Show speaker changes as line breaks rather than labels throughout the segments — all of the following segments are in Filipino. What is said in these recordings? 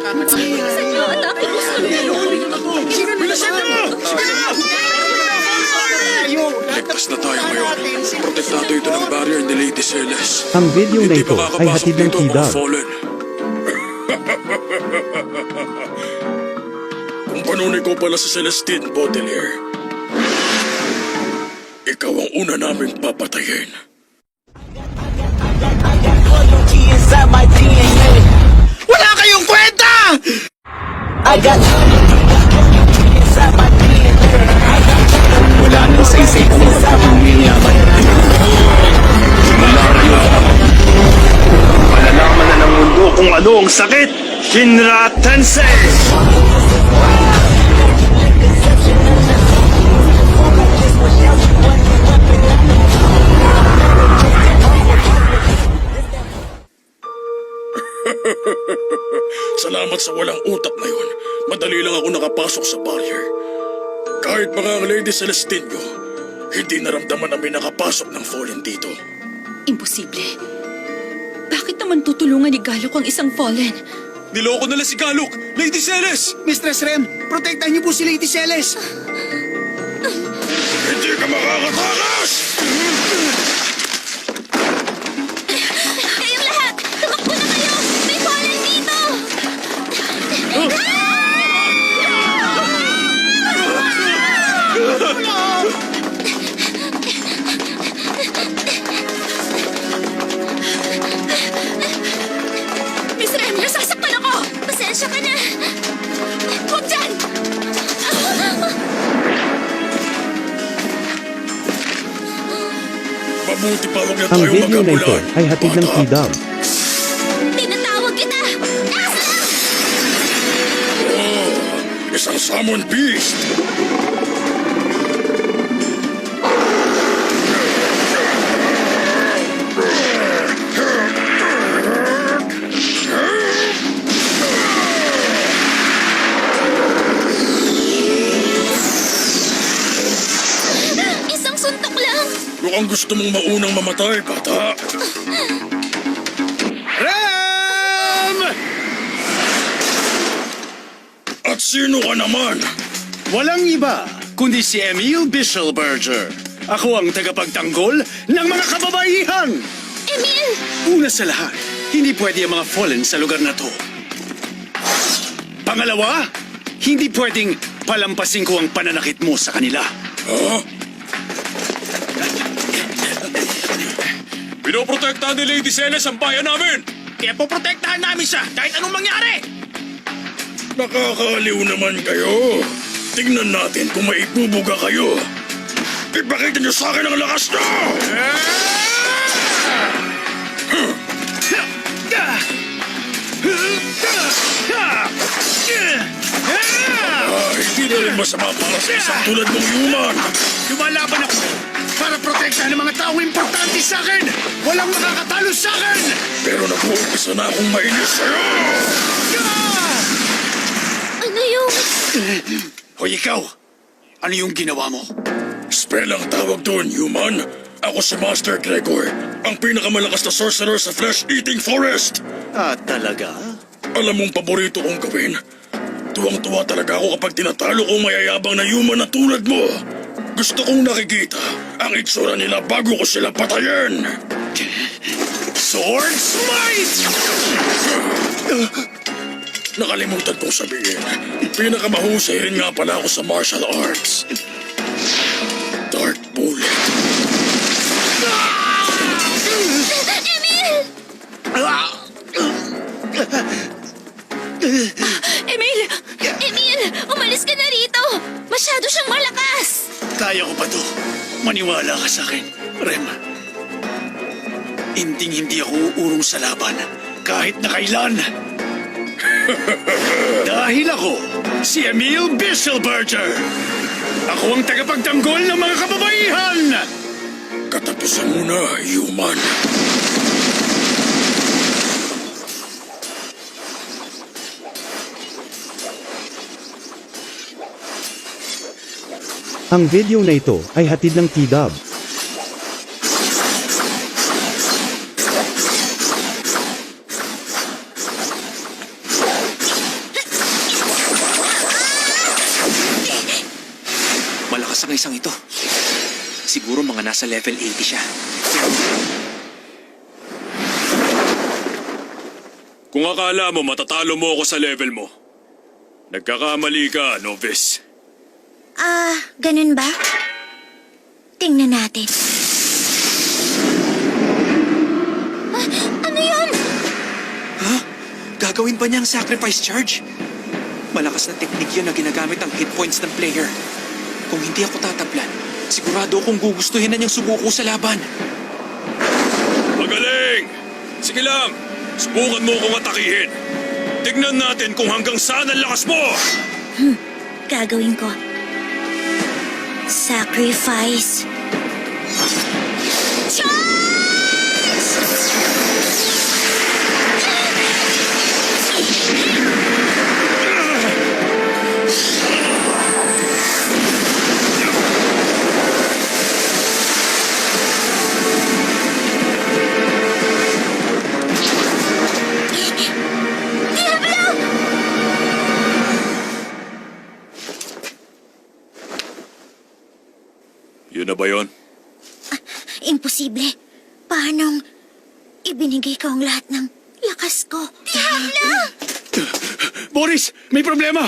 Bilisan niyo, atake ko sa
Bilisan niyo!
Ligtas na tayo ngayon. Protektado ito ng barrier ni Lady Celes.
Ang video na ito ay hatid ng
dito ang mga
T-Dub.
Fallen. Kung panunin ko pala si Celestine Baudelaire, ikaw ang una naming papatayin.
Wala kayong kwenta! Wala nang saysay kung magpapang niyaman. Malayo. Malalaman na ng mundo kung ano ang sakit. Shinra Tensei!
Salamat sa walang utak na yun. Madali lang ako nakapasok sa barrier. Kahit mga ang Lady Celestine nyo, hindi naramdaman na may nakapasok ng Fallen dito.
Imposible. Bakit naman tutulungan ni Galok ang isang Fallen?
Niloko nila si Galok! Lady Celes!
Mistress Rem, protektahan niyo po si Lady Celes!
Hindi ka makakatakas!
Kayong lahat! Tumakbo na kayo! May Fallen dito! Miss Rem, nasasaktan ako! Pasensya ka na! Huwag dyan!
Mabuti pa huwag na
Ang
tayo
video na ito
magkabulan.
ay hatid ng
Bata.
T-Dub.
Tinatawag kita!
Isang summon beast!
Isang suntok lang!
Mukhang gusto mong maunang mamatay, bata.
Rem!
At sino ka naman?
Walang iba kundi si Emil Bischelberger. Ako ang tagapagtanggol ng mga kababaihan.
Emil!
Una sa lahat, hindi pwede ang mga fallen sa lugar na to. Pangalawa, hindi pwedeng palampasin ko ang pananakit mo sa kanila.
Ha? Pinoprotektahan ni Lady Celes ang bayan namin!
Kaya poprotektahan namin siya kahit anong mangyari.
Nakakaaliw naman kayo. Tingnan natin kung maibubuga kayo. Ipakita niyo sa akin ang lakas niyo! Hindi na rin masama para sa isang tulad mong human.
Lumalaban ako para protektahan ng mga taong importante sa akin. Walang makakatalo sa akin.
Pero nag-uumpisa na akong mainis sa'yo.
Ano yung...
Hoy ikaw, ano yung ginawa mo?
Spell ang tawag doon, human. Ako si Master Gregor, ang pinakamalakas na sorcerer sa flesh-eating forest.
Ah, talaga?
Alam mong paborito kong gawin? Tuwang-tuwa talaga ako kapag tinatalo ko mayayabang na human na tulad mo. Gusto kong nakikita ang itsura nila bago ko sila patayin.
Sword Smite!
Nakalimutan kong sabihin, pinakamahusay rin nga pala ako sa martial arts. Dark Bullet.
Emil! Emil! Emil! Umalis ka na rito! Masyado siyang malakas!
Kaya ko pa to. Maniwala ka sa akin, Rem. Hindi ako uurong sa laban kahit na kailan. Dahil ako, si Emil Bischelberger. Ako ang tagapagtanggol ng mga kababaihan.
Katapusan mo na, human.
Ang video na ito ay hatid ng T-Dub.
na isang ito. Siguro mga nasa level 80 siya.
Kung akala mo matatalo mo ako sa level mo, nagkakamali ka, novice.
Ganun ba? Tingnan natin. Ano yun?
Ha? Gagawin ba niya ang sacrifice charge? Malakas na teknik yun na ginagamit ang hit points ng player. Kung hindi ako tatablan, sigurado akong gugustuhin na niyang sumuko sa laban.
Magaling! Sige lang, subukan mo kung atakihin. Tignan natin kung hanggang saan ang lakas mo!
Gagawin ko. Sacrifice.
Yun na ba yun?
Imposible. Paanong ibinigay ko ang lahat ng lakas ko? Diablo!
Boris, may problema!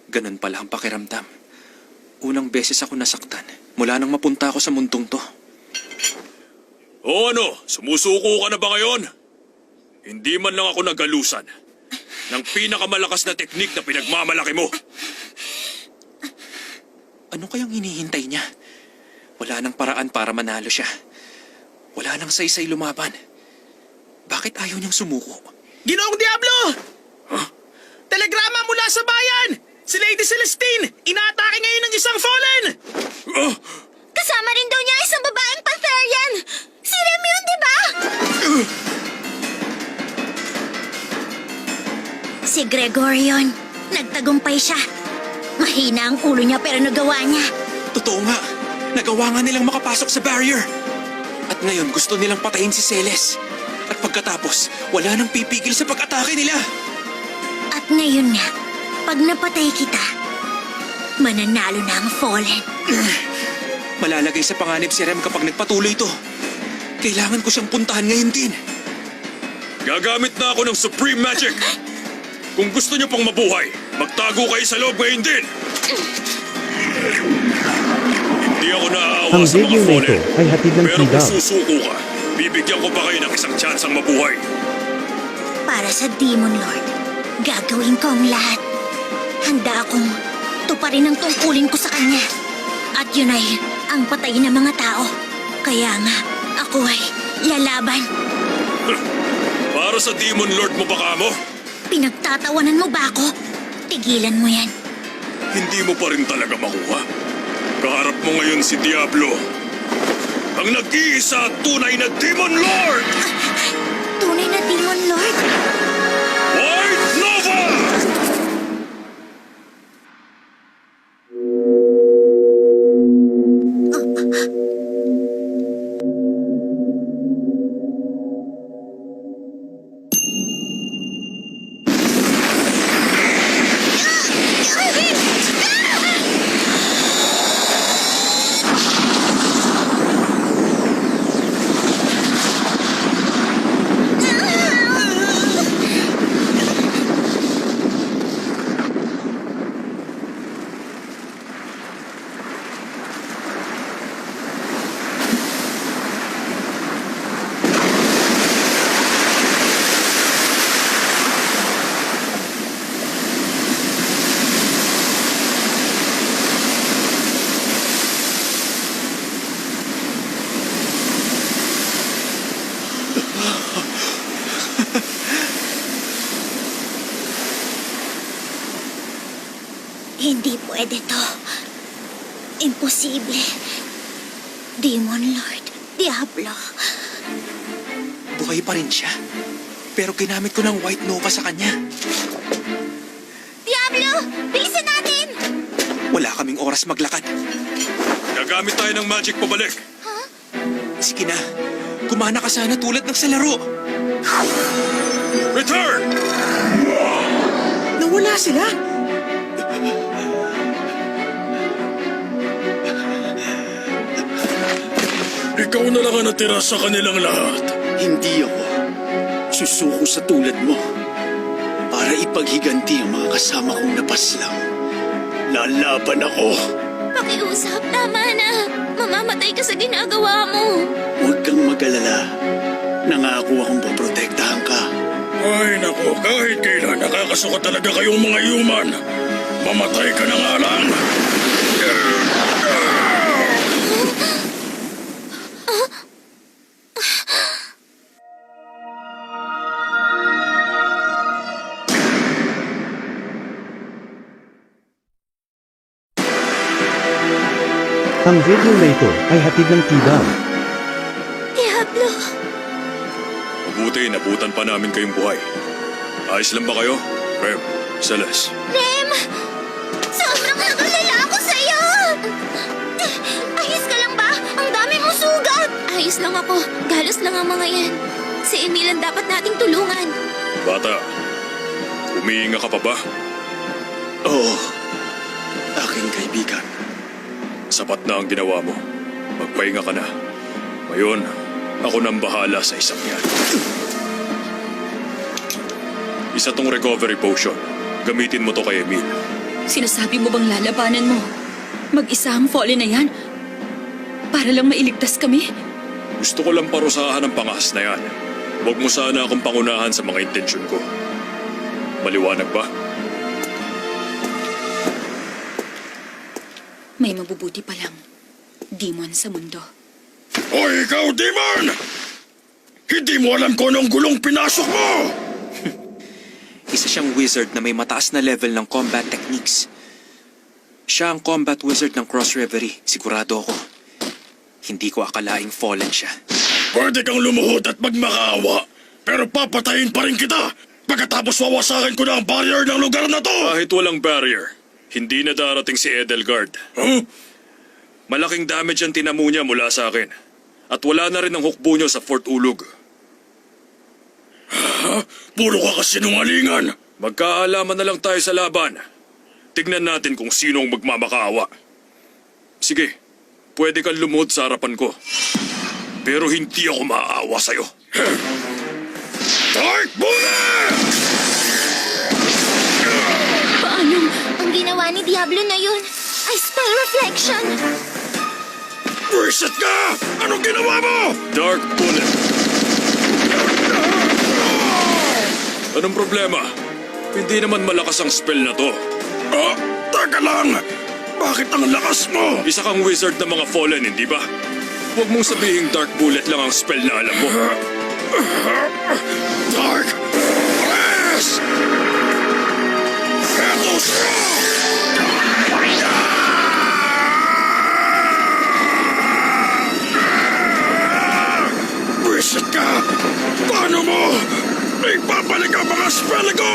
Ganun pala ang pakiramdam. Unang beses ako nasaktan mula nang mapunta ako sa mundong to.
O ano, sumusuko ka na ba ngayon? Hindi man lang ako nagalusan ng pinakamalakas na teknik na pinagmamalaki mo.
Ano kayang hinihintay niya? Wala nang paraan para manalo siya. Wala nang saysay lumaban. Bakit ayaw niyang sumuko?
Ginoong Diablo! Telegrama mula sa bayan! Si Lady Celestine, inaatake ngayon ng isang fallen!
Kasama rin daw niya isang babaeng Pantherian! Si Rem yun, di ba? Si Gregorion. Nagtagumpay siya. Mahina ang ulo niya pero nagawa niya.
Totoo nga. Nagawa nga nilang makapasok sa barrier. At ngayon gusto nilang patayin si Celes. At pagkatapos, wala nang pipigil sa pag-atake nila.
At ngayon nga, pag napatay kita, mananalo na ang Fallen.
Malalagay sa panganib si Rem kapag nagpatuloy ito. Kailangan ko siyang puntahan ngayon din.
Gagamit na ako ng Supreme Magic. Kung gusto niyo pong mabuhay, magtago kayo sa loob ngayon din. Hindi ako naaawa
Ang
sa mga
video na ito
fallen.
ay hatid ng
Pero kung
T-Dub.
susuko ka, bibigyan ko pa kayo ng isang tsansang mabuhay.
Para sa Demon Lord, gagawin ko ang lahat. Handa akong tuparin ang tungkulin ko sa kanya. At yun ay ang patayin ng mga tao. Kaya nga, ako ay lalaban.
Para sa Demon Lord mo baka mo,
Pinagtatawanan mo ba ako? Tigilan mo yan.
hindi mo pa rin talaga makuha. Kaharap mo ngayon si Diablo. Ang nag-iisa at tunay na Demon Lord!
Tunay na Demon Lord?
White Nova!
Hindi pwede to. Imposible. Demon Lord, Diablo.
Buhay pa rin siya. Pero ginamit ko ng White Nova sa kanya.
Diablo! Bilisan natin!
Wala kaming oras maglakad.
Gagamit tayo ng magic pabalik.
Sige na. Kumana ka sana tulad ng sa laro.
Return!
Nawala sila!
ikaw na lang ang natira sa kanilang lahat.
Hindi ako susuko sa tulad mo para ipaghiganti ang mga kasama kong napaslang. Lalaban ako.
Pakiusap, tama na. Mamamatay ka sa ginagawa mo.
Huwag kang mag-alala. Nangako akong poprotektahan ka.
Ay nako, kahit kailan nakakasuka talaga kayong mga human. Mamatay ka na nga lang.
Ang video na ito ay hatid ng T-Dub.
Diablo!
Mabuti, nabutan pa namin kayong buhay. Ayos lang ba kayo? Rem, Celeste.
Rem! Sobrang nag-alala ako sa'yo! Ayos ka lang ba? Ang dami mong sugat! Ayos lang ako. Galos lang ang mga yan. Si Emil ang dapat nating tulungan.
Bata, umiinga ka pa ba?
Oo, aking kaibigan.
Sapat na ang ginawa mo. Magpahinga ka na. Ngayon, ako nang bahala sa isang yan. Isa tong recovery potion. Gamitin mo to kay Emil.
Sinasabi mo bang lalabanan mo? Mag-isa ang Fallen na yan? Para lang mailigtas kami?
Gusto ko lang parusahan ang pangas na yan. Huwag mo sana akong pangunahan sa mga intensyon ko. Maliwanag ba?
May mabubuti palang demon sa mundo.
O ikaw, demon! Hindi mo alam kung anong gulong pinasok mo!
Isa siyang wizard na may mataas na level ng combat techniques. Siya ang combat wizard ng Cross Reverie. Sigurado ako. Hindi ko akalaing fallen siya.
Pwede kang lumuhod at magmakaawa, pero papatayin pa rin kita pagkatapos wawasakin ko na ang barrier ng lugar na to! Kahit walang barrier, hindi na darating si Edelgard. Huh? Malaking damage ang tinamo niya mula sa akin. At wala na rin ang hukbo niyo sa Fort Ulog. Puro ka kasinungalingan! Magkaalaman na lang tayo sa laban. Tignan natin kung sino ang magmamakaawa. Sige, pwede kang lumuhod sa harapan ko. Pero hindi ako maaawa sa'yo. Dark Bullet!
Paano? Ang ginawa ni Diablo na yun ay spell reflection.
Reset ka! Anong ginawa mo? Dark Bullet. Anong problema? Hindi naman malakas ang spell na to. Ah, taka lang! Bakit ang lakas mo? Isa kang wizard ng mga fallen, hindi ba? Huwag mong sabihing Dark Bullet lang ang spell na alam mo. Dark Blast! Eto siya! Reset ka! Paano mo? Nagbabalik ang mga spell ko!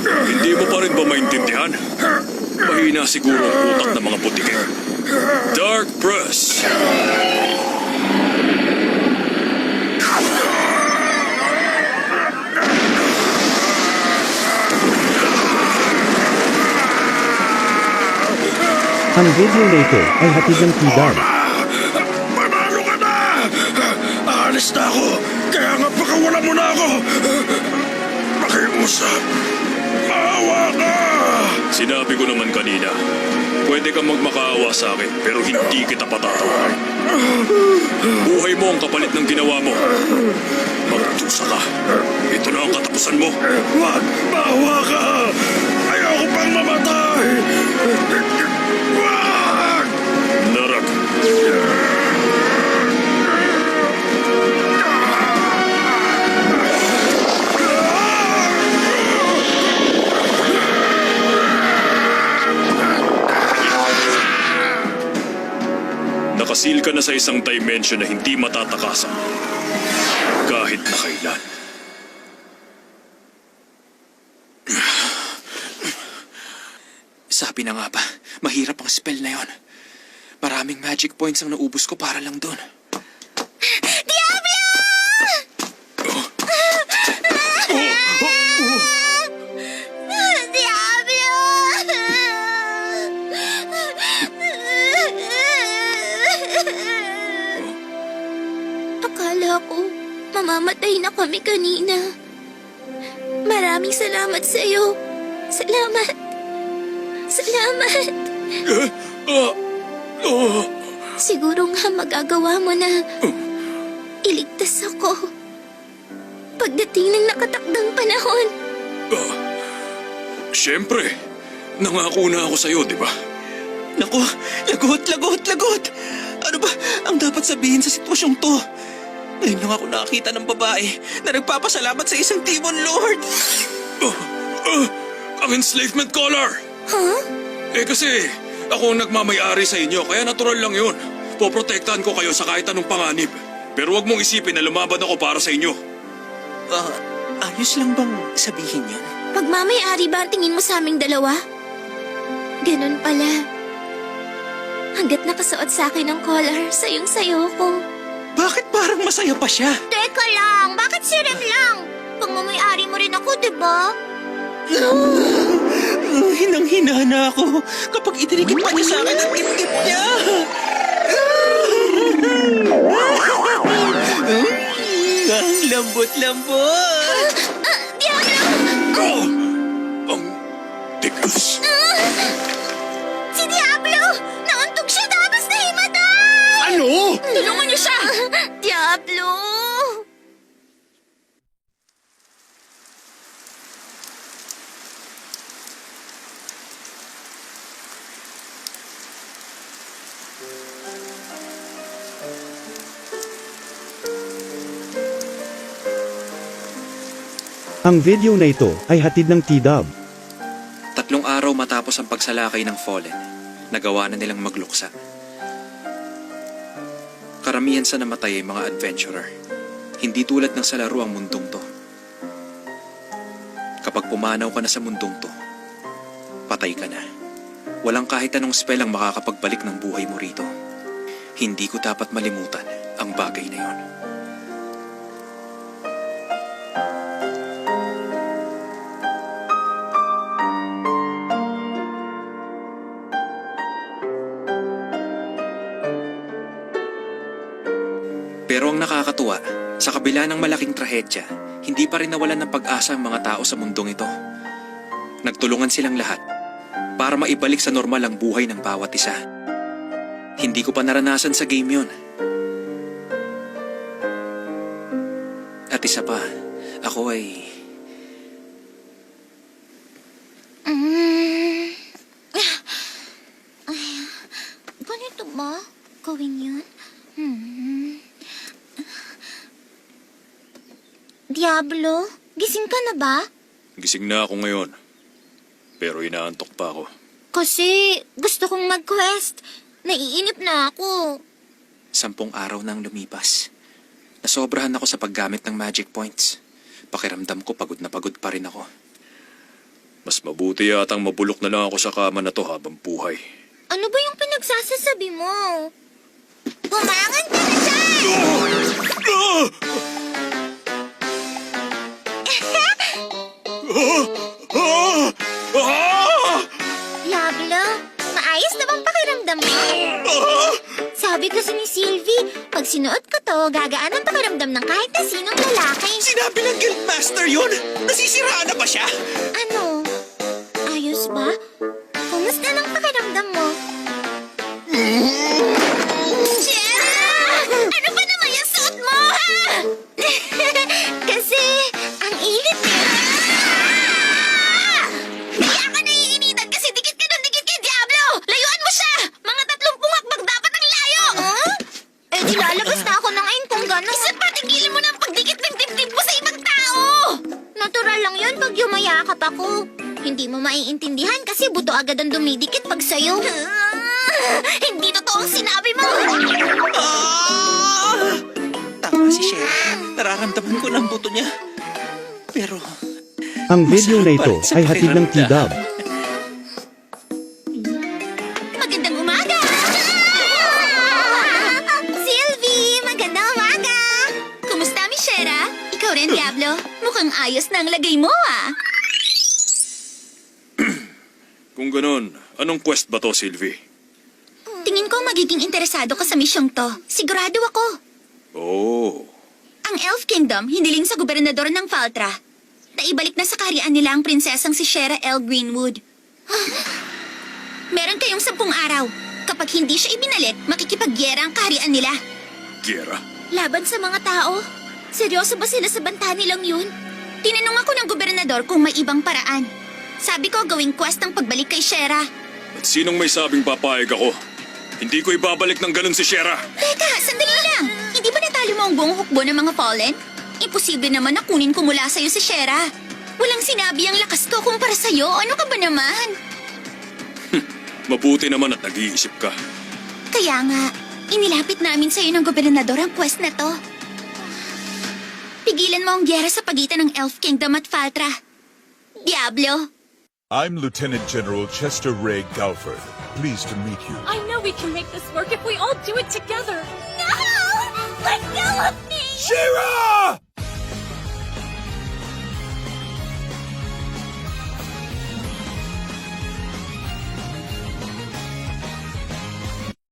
Hindi mo pa rin ba maintindihan? Mahina siguro ang utak ng mga putike. Dark Press!
Ang video na ito ay hatid ng T-Dub.
Manalo ka na! Aalis na ako! Kaya nga pakawala mo na ako! Pakiusap! Maawa ka! Sinabi ko naman kanina, pwede kang magmakaawa sa akin pero hindi kita patatawarin. Buhay mo ang kapalit ng ginawa mo. Magdusa ka. Ito na ang katapusan mo. Wag! Maawa ka! Ayoko pang mamatay! Wag! Narag! Nakasil ka na sa isang dimension na hindi matatakasan. Kahit na kailan.
Sabi na nga ba, mahirap ang spell na yon. Maraming magic points ang naubos ko para lang doon.
Diablo! Mamamatay na kami kanina. Maraming salamat sa'yo. Salamat. Salamat. Siguro nga magagawa mo na iligtas ako. Pagdating ng nakatakdang panahon.
Siyempre, nangako na ako sa'yo, di ba?
Naku, lagot! Ano ba ang dapat sabihin sa sitwasyong to? Ngayon lang ako nakakita ng babae na nagpapasalamat sa isang Demon Lord.
Ang enslavement collar!
Huh?
Kasi ako ang nagmamayari sa inyo, kaya natural lang yun. Poprotektahan ko kayo sa kahit anong panganib. Pero wag mong isipin na lumaban ako para sa inyo.
Ayos lang bang sabihin yun?
Magmamayari ba ang tingin mo sa aming dalawa? Ganun pala. Hanggat nakasuot sa akin ang collar, sayong-sayo ko.
Bakit parang masaya pa siya?
Teka lang, bakit si Rem lang? Pagmamayari mo rin ako, di ba?
Hinang-hina na ako kapag itinigit pa niya sa akin ang tip-tip niya. Ang lambot-lambot.
Oh! Ang tigas.
Si Diablo! Nauntog siya tapos nahimatay!
Ano?
Tulungan niyo siya! Diablo!
Ang video na ito ay hatid ng T-Dub.
3 araw matapos ang pagsalakay ng Fallen, nagawa na nilang magluksa. Karamihan sa namatay ay mga adventurer. Hindi tulad ng sa laro ang mundong to. Kapag pumanaw ka na sa mundong to, patay ka na. Walang kahit anong spell ang makakapagbalik ng buhay mo rito. Hindi ko dapat malimutan ang bagay na yon. Pero ang nakakatuwa, sa kabila ng malaking trahedya, hindi pa rin nawalan ng pag-asa ang mga tao sa mundong ito. Nagtulungan silang lahat para maibalik sa normal ang buhay ng bawat isa. Hindi ko pa naranasan sa game yun. At isa pa, ako ay...
Ganito ba? Gawin yun? Diablo, gising ka na ba?
Gising na ako ngayon. Pero inaantok pa ako.
Kasi gusto kong mag-quest. Naiinip na ako.
10 araw nang lumipas. Nasobrahan ako sa paggamit ng magic points. Pakiramdam ko pagod na pagod pa rin ako.
Mas mabuti yatang mabulok na lang ako sa kama na to habang buhay.
Ano ba yung pinagsasasabi mo? Bumangon ka na dyan! Diablo, maayos na bang pakiramdam mo? Sabi kasi ni Sylvie, pag sinuot ko to, gagaan ang pakiramdam ng kahit na sinong lalaki.
Sinabi ng Guildmaster yun! Nasisiraan na ba siya?
Ano? Ayos ba? Kumusta ng pakiramdam mo? Shera! Ano ba naman yung suot mo, ha? Kasi, ang init eh. Kaya ka naiinitan kasi dikit ka ng dikit kay Diablo! Layuan mo siya! Mga 30 hakbang dapat ang layo! Eh, di lalabas na ako ng ain kung gano'n. Isa pa, tigilin mo na ang pagdikit ng dibdib mo sa ibang tao! Natural lang yun pag yumayakap ako. Hindi mo maiintindihan kasi buto agad ang dumidikit pag sa'yo. Hindi totoo ang sinabi mo!
Tama si Sherry. Nararamdaman ko ng buto niya. Pero...
Ang video na ito
Masarap pa rin sa
ay hatid ng
pakiramdam.
T-Dub.
Magandang umaga! Sylvie, magandang umaga! Kumusta, Michera? Ikaw rin, Diablo. Mukhang ayos na ang lagay mo, ah.
Kung ganun, anong quest ba to, Sylvie?
Tingin ko magiging interesado ka sa misyong to. Sigurado ako.
Oh,
Ang Elf Kingdom hiniling sa gobernador ng Faltra na ibalik na sa kaharian nila ang prinsesang si Shera L. Greenwood. Meron kayong 10 araw. Kapag hindi siya ibinalik, makikipagyera ang kaharian nila.
Gera.
Laban sa mga tao? Seryoso ba sila sa banta nilang yun? Tinanong ako ng gobernador kung may ibang paraan. Sabi ko gawing quest ang pagbalik kay Shera.
At sinong may sabing papayag ako? Hindi ko ibabalik ng ganun si Shera.
Teka, sandali lang. Hindi ba natalo mo ang buong hukbo ng mga Fallen? Imposible naman na kunin ko mula sa'yo si Shera. Walang sinabi ang lakas ko kumpara sa'yo. Ano ka ba naman?
Mabuti naman at nag-iisip ka.
Kaya nga, inilapit namin sa'yo ng gobernador ang quest na to. Pigilan mo ang gyera sa pagitan ng Elf Kingdom at Faltra. Diablo!
I'm Lieutenant General Chester Ray Galford. Pleased to meet you.
I know we can make this work if we all do it together.
No! Let go of me!
Shira!